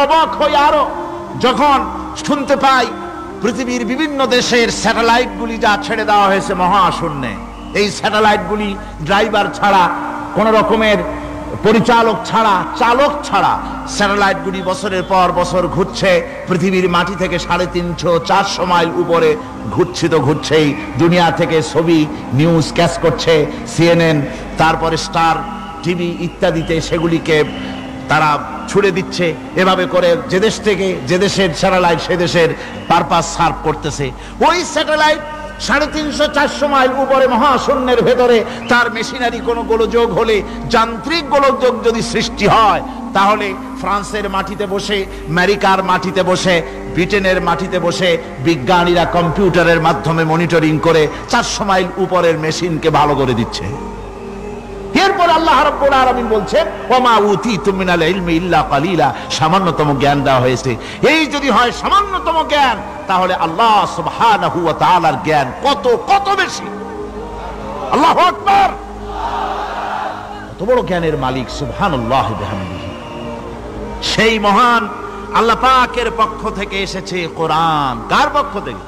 অবাক হই আরো যখন শুনতে পাই পৃথিবীর বিভিন্ন দেশের স্যাটেলাইটগুলি যা ছেড়ে দেওয়া হয়েছে মহাশূন্যে, এই স্যাটেলাইটগুলি ড্রাইভার ছাড়া, কোন রকমের পরিচালক ছাড়া, চালক ছাড়া স্যাটেলাইটগুলি বছরের পর বছর ঘুরছে, পৃথিবীর মাটি থেকে 350-400 মাইল উপরে ঘুরছে, তো ঘুরছেই। দুনিয়া থেকে ছবি নিউজ ক্যাচ করছে, সিএনএন, তারপরে স্টার টিভি ইত্যাদিতে সেগুলিকে তারা ছুড়ে দিচ্ছে। এভাবে করে যে দেশ থেকে যে দেশের স্যাটেলাইট সে দেশের পারপাস সার্ভ করতেছে। ওই স্যাটেলাইট 350-400 মাইল উপরে মহাশূন্যের ভেতরে তার মেশিনারি কোনো গোলযোগ হলে, যান্ত্রিক গোলযোগ যদি সৃষ্টি হয়, তাহলে ফ্রান্সের মাটিতে বসে, আমেরিকার মাটিতে বসে, ব্রিটেনের মাটিতে বসে বিজ্ঞানীরা কম্পিউটারের মাধ্যমে মনিটরিং করে 400 মাইল উপরের মেশিনকে ভালো করে দিচ্ছে। এরপর আল্লাহ রাব্বুল আলামিন বলছেন, ওমা উতীতুম মিনাল ইলমি ইল্লা কালিলা, সামান্যতম জ্ঞান দেওয়া হয়েছে। এই যদি হয় সামান্যতম জ্ঞান, তাহলে আল্লাহ সুবহানাহু ওয়া তাআলার জ্ঞান কত কত বেশি। আল্লাহু আকবার। কত বড় জ্ঞানের মালিক সুবহানাল্লাহি বিহামদিহি। সেই মহান আল্লাহ পাকের পক্ষ থেকে এসেছে কোরআন। কার পক্ষ থেকে?